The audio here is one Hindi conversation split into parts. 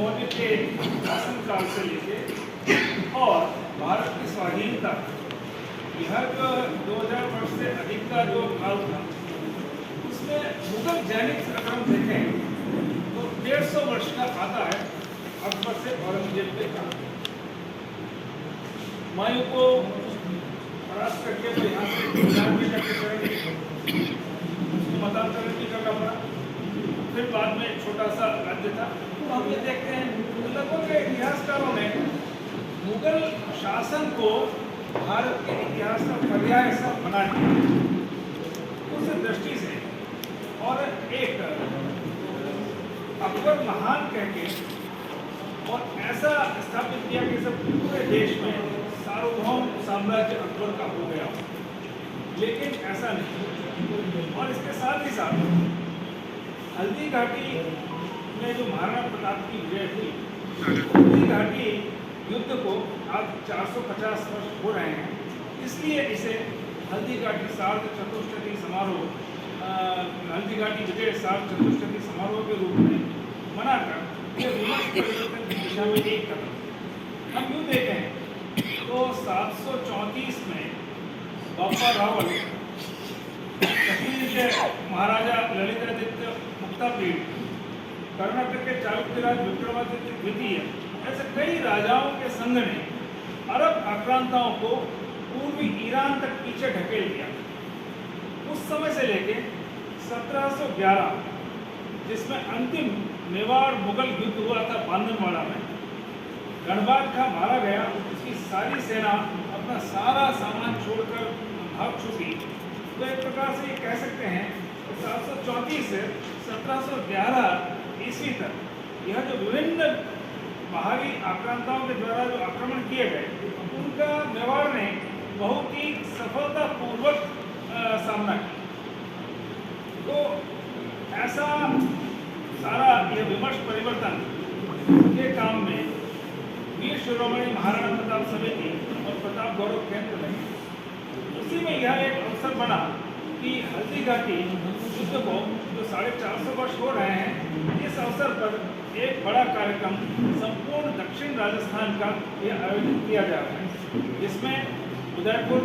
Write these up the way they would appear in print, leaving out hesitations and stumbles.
मौर्य के शासनकाल से लेके और भारत की स्वाधीनता यह जो 2000 वर्ष से अधिक का जो काल था, उसमें मुगल जैनिक अगर हम देखें तो 150 वर्ष का आता है अकबर से औरंगजेब के काल। हुमायूं को परास्त करके तो यहाँ से इरान में जाकर शरण मतांतरण भी करना पड़ा। फिर बाद में एक छोटा सा राज्य था। तो हम ये देखते हैं लगभग के इतिहासकारों ने मुगल शासन को भारत के इतिहास का पर्याय सा बना दिया उस दृष्टि से। और एक अकबर महान कह के और ऐसा स्थापित किया कि सब पूरे देश में सार्वभौम साम्राज्य अकबर का हो गया, लेकिन ऐसा नहीं। और इसके साथ ही साथ हल्दी घाटी में जो महाराणा प्रताप की विजय हुई, हल्दी घाटी युद्ध को आज 450 वर्ष हो रहे हैं, इसलिए इसे हल्दी घाटी सार्ध चतुष्टयी समारोह, हल्दी घाटी विजय सार्ध चतुष्टयी समारोह के रूप में मनाकर ये विमर्श परिवर्तन की दिशा में एक कदम। हम यूँ देखें तो 734 में बाबा रावल कश्मीर के महाराजा ललितादित्य मुक्तापीठ, कर्नाटक के चालुक्यराज विक्रमादित्य द्वितीय, ऐसे कई राजाओं के संघ ने अरब आक्रांताओं को पूर्वी ईरान तक पीछे ढकेल दिया। उस समय से लेके 1711, जिसमें अंतिम मेवाड़ मुगल युद्ध हुआ था बांदनवाड़ा में, गणबाज खां मारा गया, उसकी सारी सेना अपना सारा सामान छोड़कर भाग छूटी। तो एक प्रकार से ये कह सकते हैं 734 से 1711 ईस्वी तक यह जो विभिन्न बाहरी आक्रांताओं के द्वारा जो आक्रमण किए गए, उनका मेवाड़ ने बहुत ही सफलतापूर्वक सामना किया। तो ऐसा सारा यह विमर्श परिवर्तन के काम में वीर शिरोमणि महाराणा प्रताप समिति और प्रताप गौरव केंद्र में, उसी में यह एक अवसर बना कि हल्दी घाटी युद्ध को जो 450 वर्ष हो रहे हैं, इस अवसर पर एक बड़ा कार्यक्रम संपूर्ण दक्षिण राजस्थान का यह आयोजित किया जा रहा है, जिसमें उदयपुर,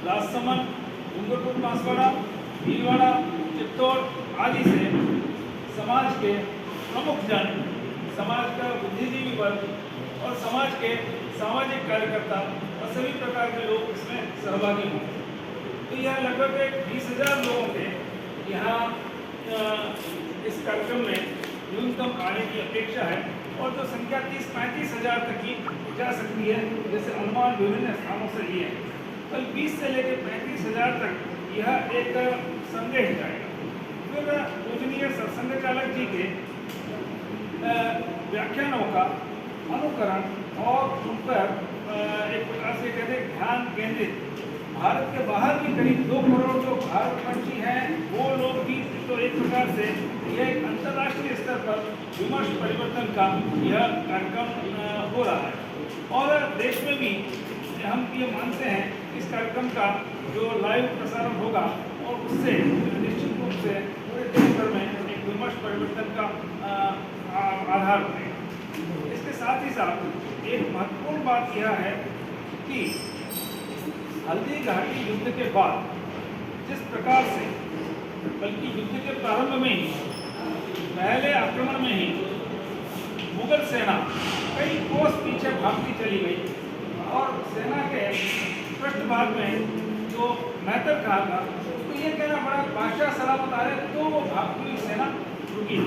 राजसमंद, डूंगरपुर बांसवाड़ा, भीलवाड़ा, चित्तौड़ आदि से समाज के प्रमुख जन, समाज का बुद्धिजीवी वर्ग और समाज के सामाजिक कार्यकर्ता और सभी प्रकार के लोग इसमें सहभागी होंगे। तो यह लगभग 20,000 लोगों के यहाँ इस कार्यक्रम में न्यूनतम आने की अपेक्षा है, और जो संख्या 30-35 हज़ार तक की जा सकती है, जैसे अनुमान विभिन्न स्थानों से लिए हैं। कल 20 से लेकर 35,000 तक यह एक संदेश जाएगा। फिर पूजनीय सत्संग चालक जी के व्याख्यानों का अनुकरण और उन पर एक प्रकार से कहते हैं ध्यान केंद्रित, भारत के बाहर भी करीब 2 करोड़ जो भारतवंशी हैं वो लोग भी, तो एक प्रकार से यह एक अंतर्राष्ट्रीय स्तर पर विमर्श परिवर्तन का यह कार्यक्रम हो रहा है। और देश में भी हम ये मानते हैं इस कार्यक्रम का जो लाइव प्रसारण होगा और उससे निश्चित रूप से पूरे देश भर में एक विमर्श परिवर्तन का आधार बनेगा। इसके साथ ही साथ एक महत्वपूर्ण बात यह है कि हल्दी घाटी युद्ध के बाद जिस प्रकार से, बल्कि युद्ध के प्रारंभ में ही, पहले आक्रमण में ही मुगल सेना कई कोस पीछे भागती चली गई और सेना के पृष्ठभाग में जो मैतर कहा था, तो ये कहना बड़ा बादशाह सलामत आ रहे, तो वो भागती हुई सेना रुकी।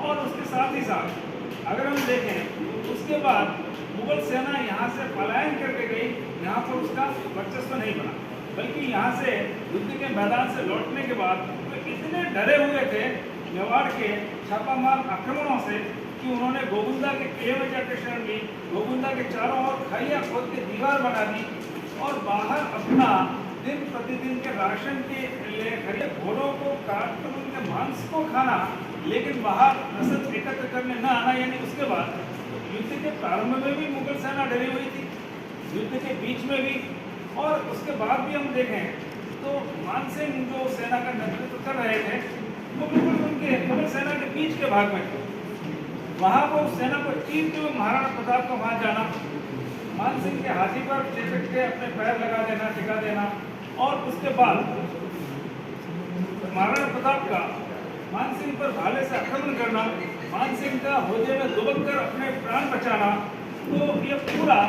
और उसके साथ ही साथ अगर हम देखें उसके बाद मुगल सेना यहाँ से पलायन करके गई, यहाँ पर उसका वर्चस्व नहीं बना, बल्कि यहाँ से युद्ध के मैदान से लौटने के बाद तो इतने डरे हुए थे मेवाड़ के छापामार आक्रमणों से कि उन्होंने गोविंदा के किले में जाकर शरण ली, गोविंदा के चारों ओर खाइयाँ खोद के दीवार बना दी और बाहर अपना दिन प्रतिदिन के राशन के लिए खड़े घोड़ों को काट कर उनके मांस को खाना, लेकिन बाहर रसद एकत्र करने न आना। यानी उसके बाद युद्ध के प्रारंभ में भी मुगल सेना डरी हुई थी, युद्ध के बीच में भी, और उसके बाद भी हम देखें तो मानसिंह जो सेना का नेतृत्व कर रहे थे वो बिल्कुल उनके मुगल सेना के बीच के भाग में थे। वहाँ वो सेना को चीरते हुए महाराणा प्रताप का वहाँ जाना, मान सिंह के हाथी पर चेचक के अपने पैर लगा देना, टिका देना, और उसके बाद महाराणा प्रताप का मान सिंह पर भाले से आक्रमण करना, मान सिंह का होदे में दुबक कर अपने प्राण बचाना। तो ये पूरा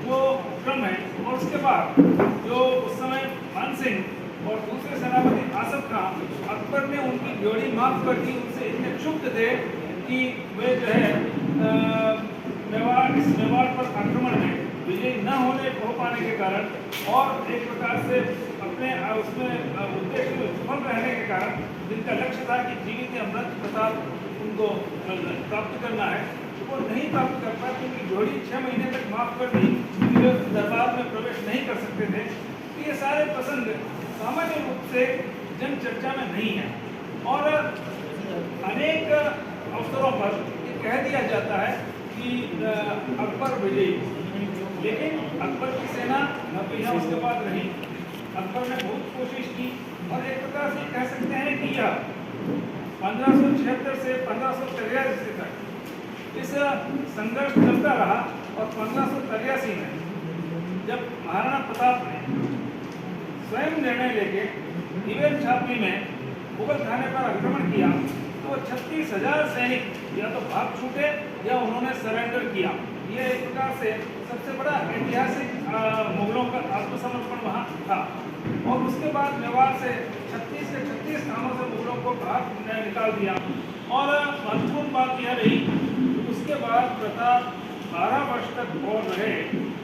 जो क्रम है, और उसके बाद जो उस समय मान सिंह और दूसरे सेनापति आसफ खां, अकबर ने उनकी ड्योढ़ी माफ कर दी, उनसे इतने क्षुब्ध थे कि वे जो है मेवाड़ पर आक्रमण में विजयी न हो पाने के कारण और एक प्रकार से अपने उसमें उद्देश्य में विफल रहने के कारण, जिनका लक्ष्य था कि जीवित अमृत प्रताप उनको प्राप्त करना है, वो नहीं प्राप्त कर पाए, क्योंकि ड्योढ़ी 6 महीने तक माफ कर दी, वे दरबार में प्रवेश नहीं कर सकते थे। तो ये सारे प्रसंग सामान्य रूप से जन चर्चा में नहीं है, और अनेक अवसरों पर ये कह दिया जाता है कि अकबर विजयी, लेकिन अकबर की सेना 90 यहाँ उसके बाद रही। अकबर ने बहुत कोशिश की, और एक प्रकार से कह सकते हैं कि यह 1576 से 1583 तक इस संघर्ष चलता रहा, और 1583 में जब महाराणा प्रताप ने स्वयं निर्णय लेके दिवेल छावनी में मुगल थाने पर आक्रमण किया, तो 36,000 सैनिक या तो भाग छूटे या उन्होंने सरेंडर किया। यह एक प्रकार से सबसे बड़ा ऐतिहासिक मुगलों का आत्मसमर्पण वहाँ था। और उसके बाद मेवाड़ से 36 के 36 स्थानों से मुगलों को बाहर निकाल दिया। और महत्वपूर्ण बात यह रही, उसके बाद प्रताप 12 वर्ष तक और रहे,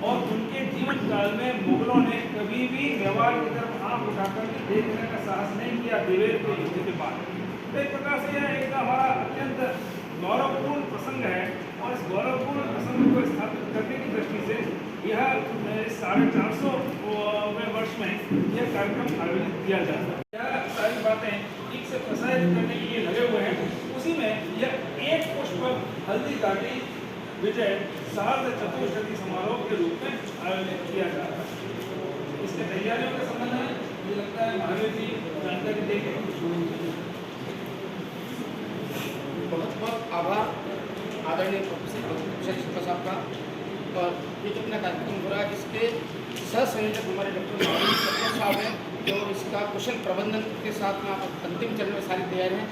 और उनके जीवन काल में मुगलों ने कभी भी मेवाड़ की तरफ आंख उठाकर देखने का साहस नहीं किया दिवेल के युद्ध के बाद। तो एक प्रकार से यह एक हमारा अत्यंत गौरवपूर्ण प्रसंग है, और इस गौरवपूर्ण प्रसंग को स्थापित करने की दृष्टि से यह 450वें वर्ष में यह कार्यक्रम आयोजित किया जाता है। यह सारी बातें ठीक से प्रसारित करने के लिए लगे हुए हैं। उसी में यह एक पुष्प हल्दी घाटी विजय सार्ध चतुर्शती समारोह के रूप में आयोजित किया जा रहा है। इसके तैयारियों के संबंध में मुझे लगता है महावीर जी जानकारी देंगे। बहुत बहुत आभार आदरणीय प्रोफेसर साहब का। और ये जो अपना कार्यक्रम हो रहा है, जिसके सह संयोजक हमारे डॉक्टर महावीर साहब हैं, जो इसका कुशल प्रबंधन के साथ में आप अंतिम चरण में सारी तैयार हैं।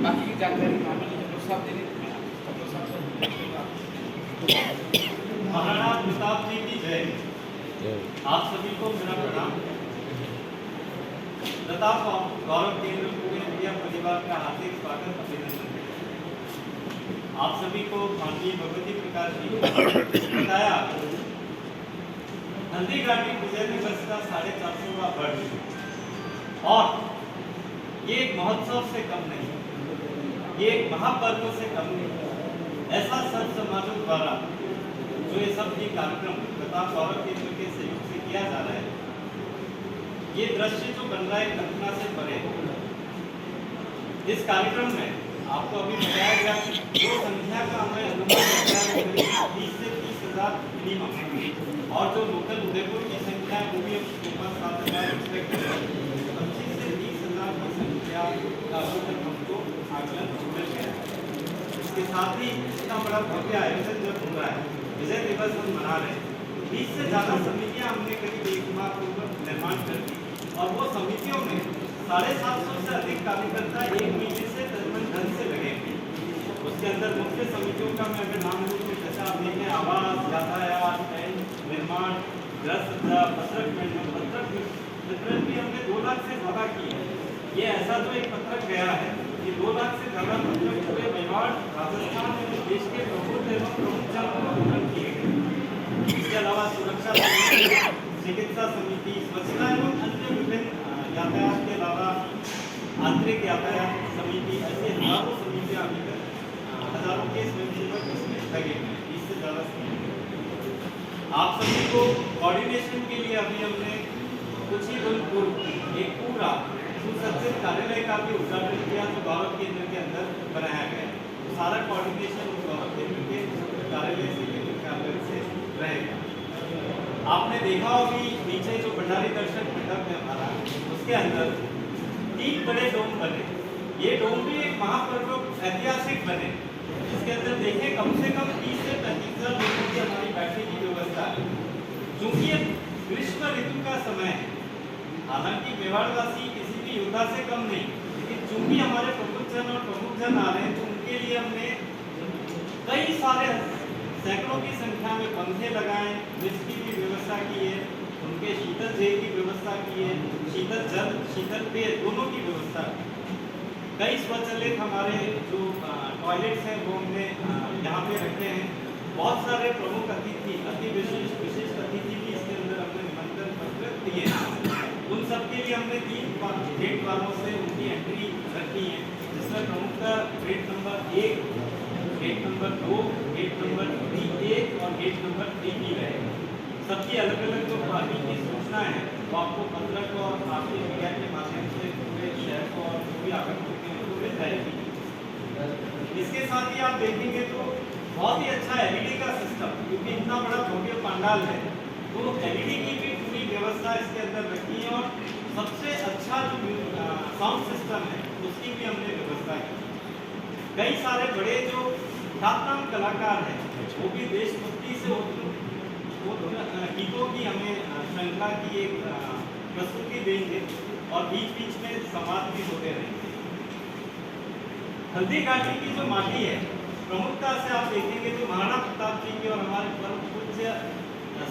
बाकी की जानकारी महावीर डॉक्टर साहब देंगे। महाराणा प्रताप जी की जय। आप सभी को मेरा प्रणाम। प्रताप गौरव केंद्र पूरे मीडिया परिवार का हार्दिक स्वागत, अभिनंदन। आप सभी को माननीय भगवती प्रकाश जी ने बताया, हल्दी घाटी विजय दिवस का 450वां वर्ष, और ये एक महोत्सव से कम नहीं, ये एक महापर्व से कम नहीं। ऐसा संत समाजों द्वारा जो ये सब ये कार्यक्रम प्रताप गौरव केंद्र के सहयोग से किया जा रहा है, ये दृश्य जो बन रहा है कल्पना से परे। इस कार्यक्रम में आपको अभी बताया गया जो संख्या का हमें अनुमान है 20 से 30,000 मिनिमम, और जो लोकल उदयपुर की संख्या है वो भी ऊपर 7,000 एक्सपेक्ट कर रहे हैं। 25 से 30,000 की संख्या का हमको आकलन मिल गया है। इसके साथ ही इतना बड़ा भव्य आयोजन जब हो रहा है, विजय दिवस हम मना रहे हैं, 20 से ज़्यादा समितियाँ हमने करीब 1 माह पूर्व निर्माण कर दी, और वो समितियों में 750 से अधिक कार्यकर्ता 1 महीने से तकरीबन ढंग से लगे। उसके अंदर मुख्य समितियों का मैं अगर नाम लूँ तो जैसा आप देखें, आवास, यातायात, निर्माण, गृह सुविधा, पत्रक वितरण भी हमने 2 लाख से ज़्यादा की है। ये ऐसा जो एक पत्रक गया है, ये 2 लाख से ज़्यादा पत्रक पूरे मेवाड़ राजस्थान में देश के प्रमुख एवं प्रमुख जनों को वितरण किए गए। इसके अलावा सुरक्षा समिति, चिकित्सा समिति, स्वच्छता एवं अन्य विभिन्न यातायात के अलावा आंतरिक यातायात समिति, ऐसे हजारों समितियाँ अभी तक हजारों के स्वयंसेवक इसमें लगे हैं, 20 से ज़्यादा समिति। आप सभी को कोऑर्डिनेशन के लिए अभी हमने कुछ ही दिन पूर्व एक पूरा सुसज्जित कार्यालय का भी उद्घाटन किया, जो गौरव केंद्र के अंदर बनाया गया है। सारा कोऑर्डिनेशन गौरव केंद्र के कार्यालय से रहेगा। आपने देखा होगी नीचे जो भंडारी दर्शन मंडप है हमारा, उसके अंदर 3 बड़े डोम बने। ये डोम भी एक महापर्व ऐतिहासिक बने, जिसके अंदर देखें कम से कम 30 से 35,000 लोगों की हमारी बैठने की व्यवस्था है। चूंकि ये ग्रीष्म ऋतु का समय है, हालांकि मेवाड़वासी किसी भी योद्धा से कम नहीं, लेकिन चूंकि हमारे प्रमुखजन और प्रमुखजन आ रहे हैं तो उनके लिए हमने कई सारे सैकड़ों की संख्या में पंखे लगाए, बिजली की व्यवस्था की है, उनके शीतल जल की व्यवस्था की है, शीतल जल शीतल पेय दोनों की व्यवस्था है। कई स्वचालित हमारे जो टॉयलेट्स हैं वो हमने यहाँ पे रखे हैं। बहुत सारे प्रमुख अतिथि अति विशिष्ट अतिथि भी इसके अंदर हमने निमंत्रण पत्र दिए हैं। उन सबके लिए हमने 3 गेट वालों से उनकी एंट्री रखी है, जिसमें प्रमुखता gate number 1, gate number 2, gate number 3A और गेट नंबर 3B रहेगा। सबकी अलग अलग जो पार्किंग की सूचना है वो आपको पत्रक और आपके मीडिया के माध्यम से पूरे शहर को और जो भी आगे होते हैं वो मिल जाएगी। इसके साथ ही आप देखेंगे तो बहुत ही अच्छा LED का सिस्टम, क्योंकि इतना बड़ा भव्य पंडाल है तो LED की भी पूरी व्यवस्था इसके अंदर रखी है और सबसे अच्छा जो साउंड सिस्टम है उसकी भी हमने व्यवस्था की। कई सारे बड़े जो ख्यातनाम कलाकार हैं वो भी देशभक्ति से गीतों की हमें श्रृंखला की एक प्रस्तुति देंगे और बीच बीच में संवाद भी होते रहेंगे। हल्दी घाटी की जो माटी है प्रमुखता से आप देखेंगे तो महाराणा प्रताप जी की और हमारे परम पूज्य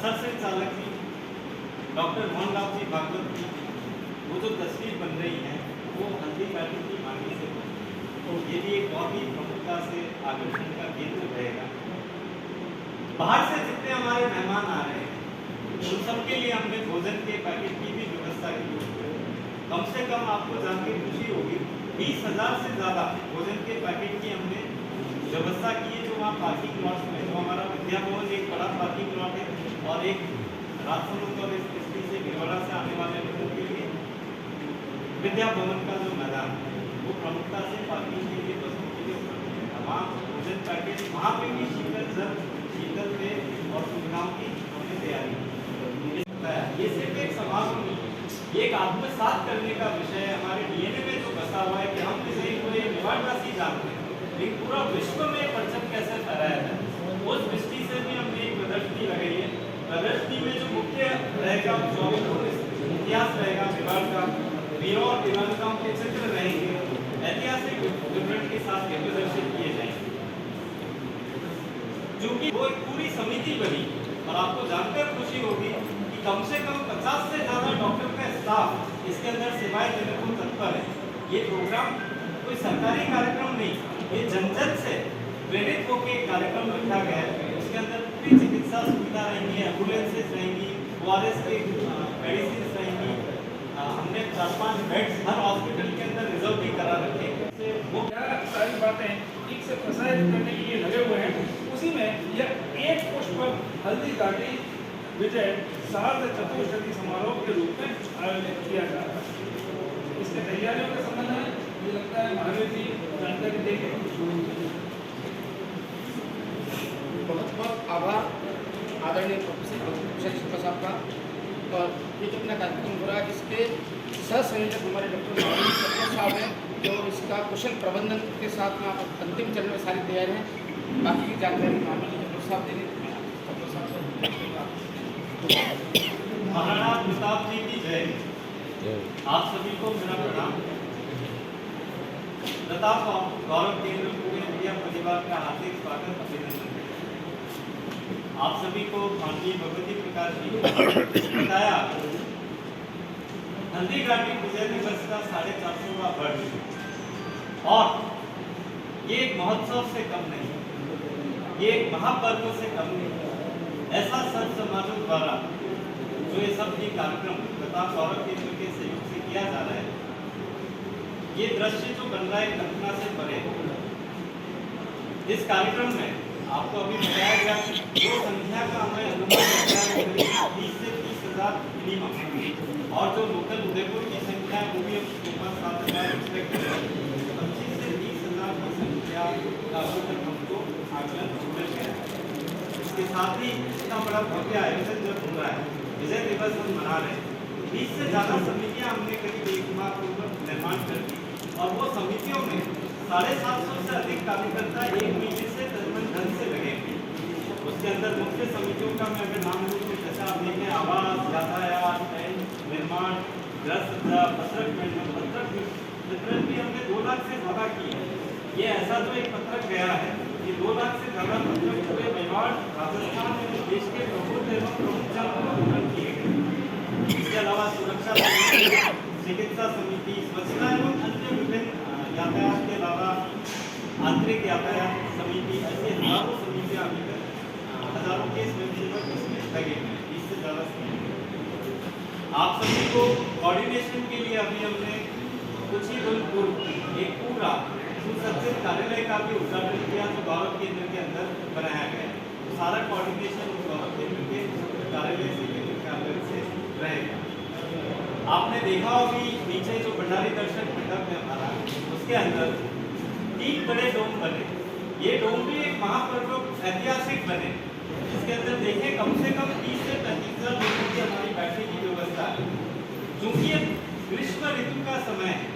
सरसेन चालक जी डॉक्टर मोहनलाल जी भागवत जी वो जो तस्वीर बन रही है वो हल्दी घाटी की माटी से बनी, तो ये भी एक बहुत ही प्रमुखता से आकर्षण का केंद्र रहेगा। बाहर से जितने हमारे मेहमान आ रहे हैं उन सबके लिए हमने भोजन के पैकेट की भी व्यवस्था की। कम से कम आपको जान के खुशी होगी 20,000 से ज़्यादा भोजन के पैकेट की हमने व्यवस्था की है। जो वहाँ पार्किंग लॉट में जो हमारा विद्या भवन एक बड़ा पार्किंग लॉट है और एक राजसमंद और इस से भिलवाड़ा से आने वाले लोगों के लिए विद्या भवन का जो मैदान है वो प्रमुखता से पार्किंग के लिए बसों के लिए उपलब्ध है। वहाँ भोजन पैकेट वहाँ पे भी शीतल जल शीतल पेय और सुविधाओं की हमने तैयारी की। ये सिर्फ एक समारोह नहीं, एक आत्मसात करने का विषय है। हमारे DNA में जो बसा हुआ है कि हम किसी को ये मेवाड़वासी जानते हैं, लेकिन पूरा विश्व में परचम कैसे फहराया जाए उस दृष्टि से भी हमने एक प्रदर्शनी लगाई है। प्रदर्शनी में जो मुख्य रहेगा इतिहास रहेगा, मेवाड़ का वीरों और दिवंगतों के चित्र रहेंगे, ऐतिहासिक विवरण के साथ ये प्रदर्शित किए जाएंगे। क्योंकि वो एक पूरी समिति बनी और आपको जानकर खुशी होगी कि कम से कम 50 से ज़्यादा डॉक्टर का स्टाफ इसके अंदर सेवाएं देने को तत्पर है। ये प्रोग्राम कोई सरकारी कार्यक्रम नहीं, ये जनजन से प्रेरित होकर एक कार्यक्रम रखा गया है। उसके अंदर पूरी चिकित्सा सुविधा रहेंगी, एम्बुलेंसेज रहेंगी, ORS के मेडिसिन रहेंगी। हमने 4-5 बेड्स हर हॉस्पिटल के अंदर रिजर्व भी करा रखे हैं। वो क्या सारी बातें ठीक से प्रसारित करने के लिए लगे हुए हैं। उसी में यह एक पुष्प हल्दी घाटी विजय सार्ध चतुर्दशी समारोह के रूप में आयोजित किया जा रहा है। इसके तैयारियों के संबंध में मुझे लगता है महावीर जी जानकारी देंगे। बहुत बहुत आभार आदरणीय प्रोफेसर साहब का। और ये जो अपना कार्यक्रम हो रहा है जिसके सह संयोजक हमारे डॉक्टर माननीय साहब हैं, जो इसका कुशल प्रबंधन के साथ में अंतिम चरण में सारी तैयार हैं। बाकी की जानकारी माननीय डॉक्टर साहब देने महाराणा प्रताप जी की जय। आप सभी को मेरा प्रणाम। प्रताप गौरव केंद्र पूरे मीडिया परिवार का हार्दिक स्वागत अभिनंदन। आप सभी को माननीय भगवती प्रकाश जी ने बताया हल्दी घाटी विजय दिवस का 450वां वर्ष और ये एक महोत्सव से कम नहीं, ये एक महापर्व से कम नहीं। ऐसा संत समाजों द्वारा जो ये सब ये कार्यक्रम प्रताप गौरव केंद्र के सहयोग से किया जा रहा है, ये दृश्य जो बन रहा है कल्पना से परे। इस कार्यक्रम में आपको अभी बताया गया जो संख्या का हमें अनुमान है 20 से 30,000 मिनिमम, और जो लोकल उदयपुर की संख्या है वो भी हम 7,000 एक्सपेक्ट कर रहे हैं। 25 से 30,000 की संख्या का अभी तक हमको आकलन मिल गया है। इसके साथ ही इतना बड़ा भव्य आयोजन जब हो रहा है, विजय दिवस हम मना रहे हैं, 20 से ज़्यादा समितियाँ हमने करीब 1 माह पूर्व निर्माण कर दी और वो समितियों में 750 से अधिक कार्यकर्ता 1 महीने से तकरीबन ढंग से लगेंगे। उसके अंदर मुख्य समितियों का मैं अगर नाम लूँ तो जैसा आप देखें आवास, यातायात, निर्माण, गृह सुविधा, पत्रक वितरण भी हमने 2 लाख से ज़्यादा की है। ये ऐसा जो एक पत्रक गया है, ये 2 लाख से ज़्यादा पत्रक पूरे मेवाड़, राजस्थान में देश के प्रमुख एवं प्रमुख जनों को वितरण किए गए। इसके अलावा सुरक्षा समिति, चिकित्सा समिति, स्वच्छता एवं अन्य विभिन्न यातायात के अलावा आंतरिक यातायात समिति, ऐसे हजारों समितियाँ अभी तक हजारों के स्वयंसेवक इसमें लगे हैं, 20 से ज़्यादा समिति। आप सभी को कोऑर्डिनेशन के लिए अभी हमने कुछ ही दिन पूर्व एक पूरा सुसज्जित कार्यालय का भी उद्घाटन किया जो गौरव केंद्र के अंदर बनाया गया है। तो सारा कोऑर्डिनेशन उस गौरव केंद्र के कार्यालय से केंद्र कार्यालय से रहेगा। आपने देखा होगी नीचे जो भंडारी दर्शक मंडप है हमारा, उसके अंदर 3 बड़े डोम बने। ये डोम भी एक महापर्व ऐतिहासिक बने, जिसके अंदर देखें कम से कम 30 से 35 हजार लोगों की हमारी बैठने की व्यवस्था है। चूंकि ये ग्रीष्म ऋतु का समय है,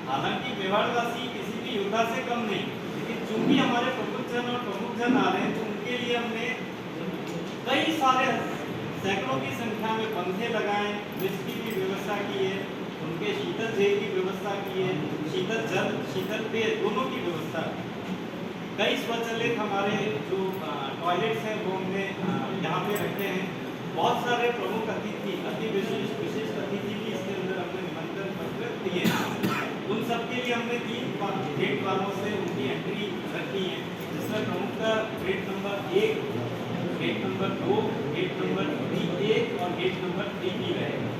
हालांकि मेवाड़वासी किसी भी योद्धा से कम नहीं, लेकिन चूंकि हमारे प्रमुखजन और प्रमुखजन आ रहे हैं तो उनके लिए हमने कई सारे सैकड़ों की संख्या में पंखे लगाए, बिजली की व्यवस्था की है, उनके शीतल जल की व्यवस्था की है, शीतल जल, शीतल पेय दोनों की व्यवस्था की। कई स्वचालित हमारे जो टॉयलेट्स हैं वो हमने यहाँ पे रखे हैं। बहुत सारे प्रमुख अतिथि, अति विशिष्ट अतिथि भी इसके अंदर हमने निमंत्रण पत्र दिए हैं। उन सबके लिए हमने 3 गेट वालों से उनकी एंट्री रखी है, जिसमें प्रमुखतः gate number 1, gate number 2, gate number 3A और गेट नंबर 3B रहेगा।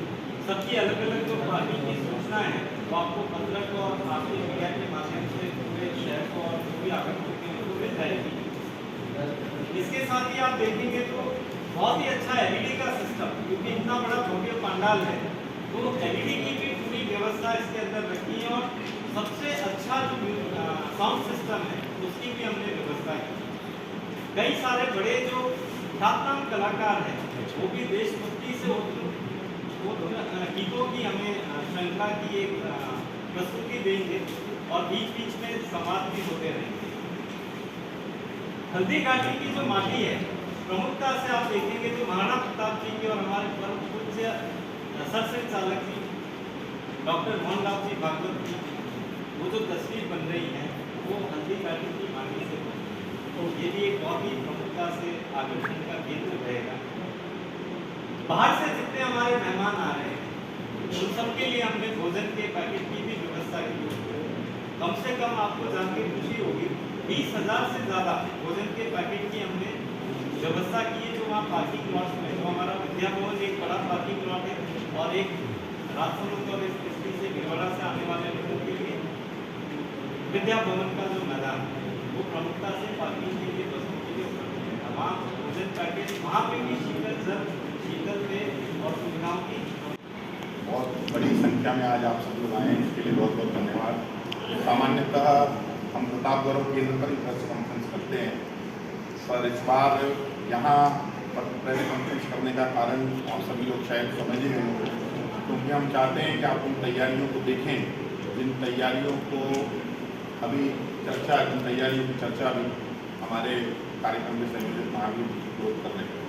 सबकी अलग अलग जो पार्किंग की सूचना है वो आपको पत्रक और आपके मीडिया के माध्यम से पूरे शहर को और जो भी आगंतुक हैं उनको मिल जाएगी। इसके साथ ही आप देखेंगे तो बहुत ही अच्छा LED का सिस्टम, क्योंकि इतना बड़ा भव्य पंडाल है तो LED की भी पूरी व्यवस्था इसके अंदर रखी है। और सबसे अच्छा जो साउंड सिस्टम है उसकी भी हमने व्यवस्था की। कई सारे बड़े जो ख्यातनाम कलाकार हैं वो भी देशभक्ति से गीतों की हमें श्रृंखला की एक प्रस्तुति देंगे और बीच बीच में संवाद भी होते रहेंगे। हल्दी घाटी की जो माटी है, प्रमुखता से आप देखेंगे तो महाराणा प्रताप जी की और हमारे परम पूज्य सरसंघ चालक जी डॉक्टर मोहनलाल जी भागवत की वो जो तस्वीर बन रही है वो हल्दी घाटी की माटी से बनी। तो ये भी एक बहुत ही प्रमुखता से आकर्षण का केंद्र रहेगा। बाहर से जितने हमारे मेहमान आ रहे हैं उन सबके लिए हमने भोजन के पैकेट की भी व्यवस्था की। कम से कम आपको जान के खुशी होगी 20,000 से ज़्यादा भोजन के पैकेट की हमने व्यवस्था की है। जो वहाँ पार्किंग लॉट में जो हमारा विद्या भवन एक बड़ा पार्किंग लॉट है और एक राजसमंद और इसकी से भिलवाड़ा से आने वाले लोगों के लिए विद्या भवन का जो मैदान है वो प्रमुखता से पार्किंग के लिए बसों के लिए उपलब्ध है। वहाँ भोजन पैकेट वहाँ पे भी शीतल जल, शीतल पेय और सुविधाओं की बहुत बड़ी संख्या में आज आप सब लोग आए हैं, इसके लिए बहुत बहुत धन्यवाद। सामान्यतः हम प्रताप गौरव केंद्र पर ही प्रेस कॉन्फ्रेंस करते हैं, पर इस बार यहाँ पर प्रेस कॉन्फ्रेंस करने का कारण आप सभी लोग शायद समझ ही नहीं होंगे, क्योंकि हम चाहते हैं कि आप उन तैयारियों को देखें जिन तैयारियों को अभी जिन तैयारियों की चर्चा अभी हमारे कार्यक्रम में संयोजित महावीर लोग कर रहे हैं।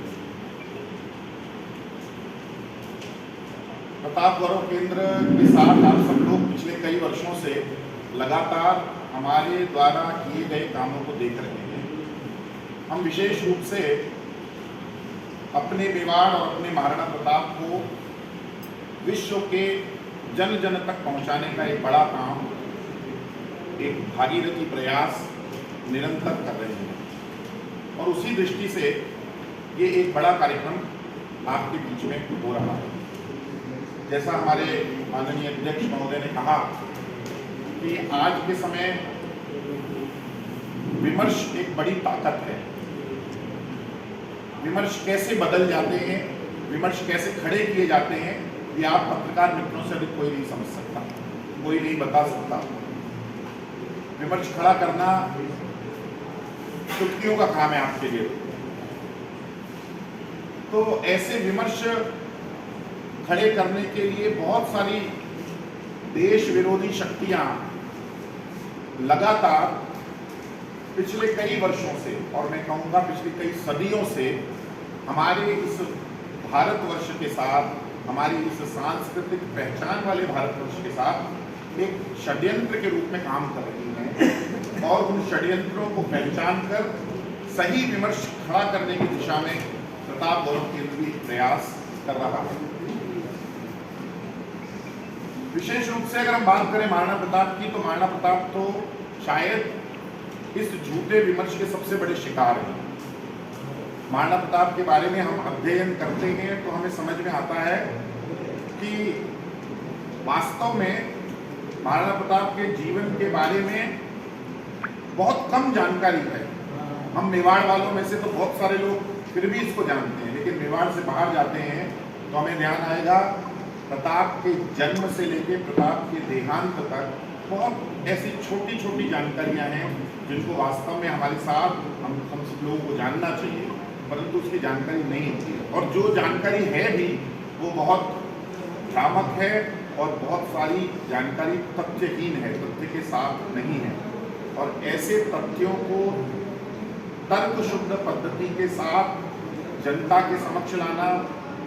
प्रताप गौरव केंद्र के साथ आप सब लोग पिछले कई वर्षों से लगातार हमारे द्वारा किए गए कामों को देख रहे हैं। हम विशेष रूप से अपने मेवाड़ और अपने महाराणा प्रताप को विश्व के जन जन तक पहुंचाने का एक बड़ा काम, एक भागीरथी प्रयास निरंतर कर रहे हैं और उसी दृष्टि से ये एक बड़ा कार्यक्रम आपके बीच में हो रहा है। जैसा हमारे माननीय अध्यक्ष महोदय ने कहा कि आज के समय विमर्श एक बड़ी ताकत है। विमर्श कैसे बदल जाते हैं, विमर्श कैसे खड़े किए जाते हैं, ये आप पत्रकार मित्रों से अधिक कोई नहीं समझ सकता, कोई नहीं बता सकता। विमर्श खड़ा करना चुटकियों का काम है आपके लिए। तो ऐसे विमर्श खड़े करने के लिए बहुत सारी देश विरोधी शक्तियां लगातार पिछले कई वर्षों से, और मैं कहूँगा पिछली कई सदियों से, हमारे इस भारतवर्ष के साथ, हमारी इस सांस्कृतिक पहचान वाले भारतवर्ष के साथ एक षड्यंत्र के रूप में काम कर रही हैं और उन षड्यंत्रों को पहचान कर सही विमर्श खड़ा करने की दिशा में प्रताप गौरव केंद्र भी प्रयास कर रहा है। विशेष रूप से अगर हम बात करें महाराणा प्रताप की, तो महाराणा प्रताप तो शायद इस झूठे विमर्श के सबसे बड़े शिकार हैं। महाराणा प्रताप के बारे में हम अध्ययन करते हैं तो हमें समझ में आता है कि वास्तव में महाराणा प्रताप के जीवन के बारे में बहुत कम जानकारी है। हम मेवाड़ वालों में से तो बहुत सारे लोग फिर भी इसको जानते हैं, लेकिन मेवाड़ से बाहर जाते हैं तो हमें ध्यान आएगा प्रताप के जन्म से लेकर प्रताप के देहांत तक बहुत ऐसी छोटी छोटी जानकारियां हैं जिनको वास्तव में हमारे साथ हम सब लोगों को जानना चाहिए, परंतु उसकी जानकारी नहीं होती है। और जो जानकारी है भी वो बहुत भ्रामक है और बहुत सारी जानकारी तथ्यहीन है, तथ्य के साथ नहीं है। और ऐसे तथ्यों को तर्क शुद्ध पद्धति के साथ जनता के समक्ष लाना,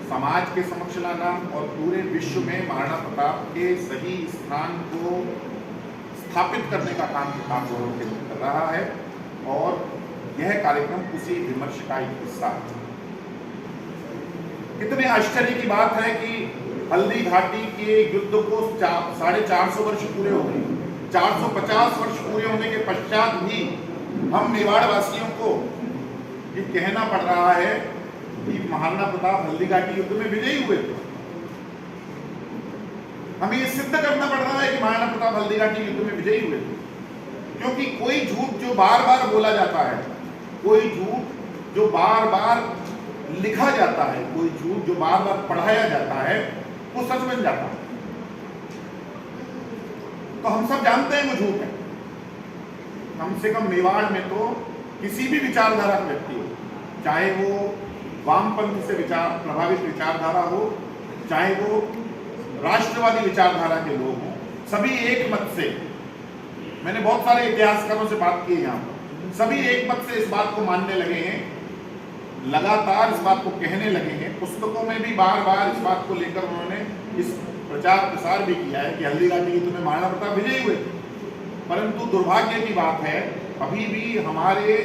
समाज के समक्ष लाना और पूरे विश्व में महाराणा प्रताप के सही स्थान को स्थापित करने का काम प्रताप गौरव केंद्र कर रहा है और यह कार्यक्रम उसी विमर्श का एक हिस्सा है। कितने आश्चर्य की बात है कि हल्दी घाटी के युद्ध को 450 वर्ष पूरे हो गए। 450 वर्ष पूरे होने के पश्चात भी हम मेवाड़ वासियों को ये कहना पड़ रहा है कि महाराणा प्रताप हल्दी घाटी युद्ध में विजयी हुए थे। हमें ये सिद्ध करना पड़ रहा है कि महाराणा प्रताप हल्दी घाटी युद्ध में विजयी हुए थे, क्योंकि कोई झूठ जो बार बार बोला जाता है, कोई झूठ जो बार बार लिखा जाता है, कोई झूठ जो बार बार पढ़ाया जाता है, वो सच बन जाता है। तो हम सब जानते हैं वो झूठ है। कम से कम मेवाड़ में तो किसी भी विचारधारा का व्यक्ति हो, चाहे वो वामपंथ से प्रभावित विचारधारा हो, चाहे वो राष्ट्रवादी विचारधारा के लोग हों, सभी एक मत से, मैंने बहुत सारे इतिहासकारों से बात की है यहाँ पर, सभी एक मत से इस बात को मानने लगे हैं, लगातार इस बात को कहने लगे हैं। पुस्तकों में भी बार बार इस बात को लेकर उन्होंने इस प्रचार प्रसार भी किया है कि हल्दी घाटी युद्ध में महाराणा प्रताप विजयी हुए थे। परंतु दुर्भाग्य की बात है, अभी भी हमारे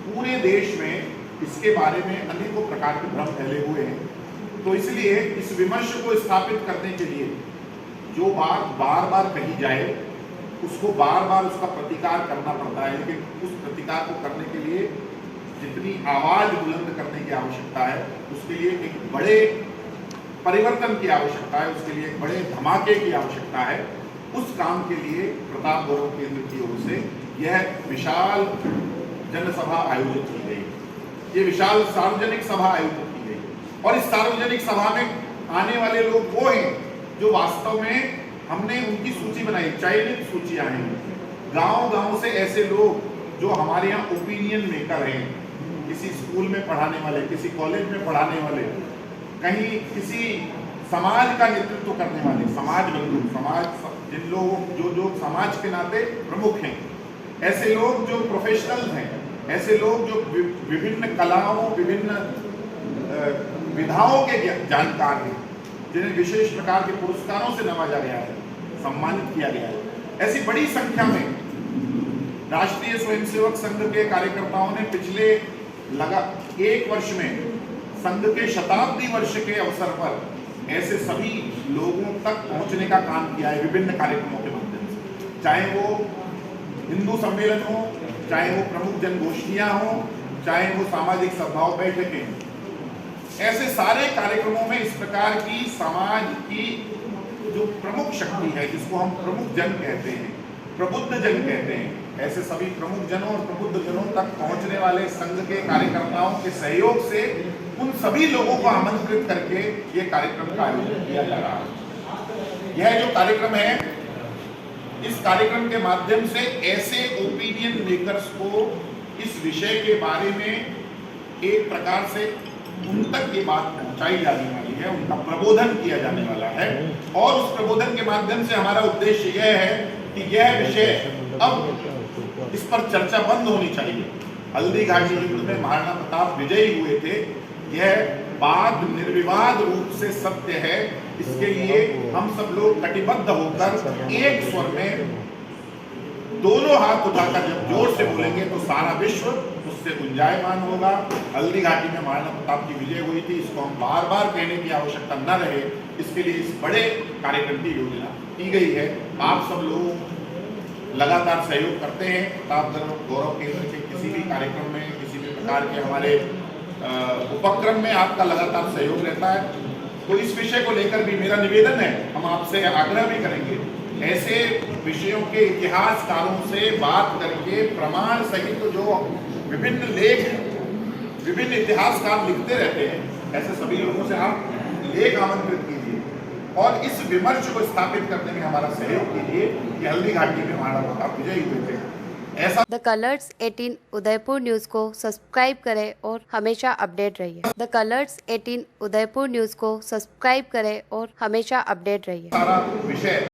पूरे देश में इसके बारे में अनेकों प्रकार के भ्रम फैले हुए हैं। तो इसलिए इस विमर्श को स्थापित करने के लिए जो बात बार बार कही जाए उसको बार बार उसका प्रतिकार करना पड़ता है, लेकिन उस प्रतिकार को करने के लिए जितनी आवाज बुलंद करने की आवश्यकता है, उसके लिए एक बड़े परिवर्तन की आवश्यकता है, उसके लिए एक बड़े धमाके की आवश्यकता है। उस काम के लिए प्रताप गौरव केंद्र की ओर से यह विशाल जनसभा आयोजित की गई, ये विशाल सार्वजनिक सभा आयोजित की गई। और इस सार्वजनिक सभा में आने वाले लोग वो हैं जो वास्तव में हमने उनकी सूची बनाई, चयनित सूचियां हैं। गांव-गांव से ऐसे लोग जो हमारे यहाँ ओपिनियन मेकर हैं, किसी स्कूल में पढ़ाने वाले, किसी कॉलेज में पढ़ाने वाले, कहीं किसी समाज का नेतृत्व करने वाले, समाज बंधु, समाज जिन लोग जो समाज के नाते प्रमुख हैं, ऐसे लोग जो प्रोफेशनल हैं, ऐसे लोग जो विभिन्न कलाओं, विभिन्न विधाओं के जानकार हैं, जिन्हें विशेष प्रकार के पुरस्कारों से नवाजा गया है, सम्मानित किया गया है, ऐसी बड़ी संख्या में राष्ट्रीय स्वयंसेवक संघ के कार्यकर्ताओं ने पिछले लगा 1 वर्ष में संघ के शताब्दी वर्ष के अवसर पर ऐसे सभी लोगों तक पहुंचने का काम किया है विभिन्न कार्यक्रमों के माध्यम से, चाहे वो हिंदू सम्मेलन हो, चाहे वो प्रमुख जनगोष्ठियां हो, चाहे वो सामाजिक सभाओं बैठकें। ऐसे सारे कार्यक्रमों में इस प्रकार की समाज की जो प्रमुख शक्ति है, जिसको हम प्रमुख जन कहते हैं, प्रबुद्ध जन कहते हैं, ऐसे सभी प्रमुख जनों और प्रबुद्ध जनों तक पहुंचने वाले संघ के कार्यकर्ताओं के सहयोग से उन सभी लोगों को आमंत्रित करके ये कार्यक्रम का आयोजन किया जा रहा है। यह जो कार्यक्रम है, इस कार्यक्रम के माध्यम से ऐसे ओपिनियन मेकर्स को इस विषय के बारे में एक प्रकार से उन तक ये बात पहुंचाई जाने वाली है, उनका प्रबोधन किया जाने वाला है। और उस प्रबोधन के माध्यम से हमारा उद्देश्य यह है कि यह विषय अब इस पर चर्चा बंद होनी चाहिए। हल्दी घाटी युद्ध में महाराणा प्रताप विजयी हुए थे, यह बात निर्विवाद रूप से सत्य है। इसके लिए हम सब लोग कटिबद्ध होकर एक स्वर में दोनों हाथ उठाकर जब जोर से बोलेंगे तो सारा विश्व उससे गुंजायमान होगा। हल्दी घाटी में महाराणा प्रताप की विजय हुई थी, इसको हम बार बार कहने की आवश्यकता न रहे, इसके लिए इस बड़े कार्यक्रम की योजना की गई है। आप सब लोग लगातार सहयोग करते हैं। प्रतापगढ़ गौरव केंद्र के किसी भी कार्यक्रम में, किसी भी प्रकार के हमारे उपक्रम में आपका लगातार सहयोग रहता है। तो इस विषय को लेकर भी मेरा निवेदन है, हम आपसे आग्रह भी करेंगे, ऐसे विषयों के इतिहासकारों से बात करके प्रमाण सहित तो जो विभिन्न लेख विभिन्न इतिहासकार लिखते रहते हैं, ऐसे सभी लोगों से आप लेख आमंत्रित कीजिए और इस विमर्श को स्थापित करने में हमारा सहयोग कीजिए कि हल्दी घाटी में महाराणा प्रताप विजयी हुए थे। ऐसा द कलर्स 18 उदयपुर न्यूज़ को सब्सक्राइब करें और हमेशा अपडेट रहिए। द कलर्स 18 उदयपुर न्यूज़ को सब्सक्राइब करें और हमेशा अपडेट रहिए। सारा विषय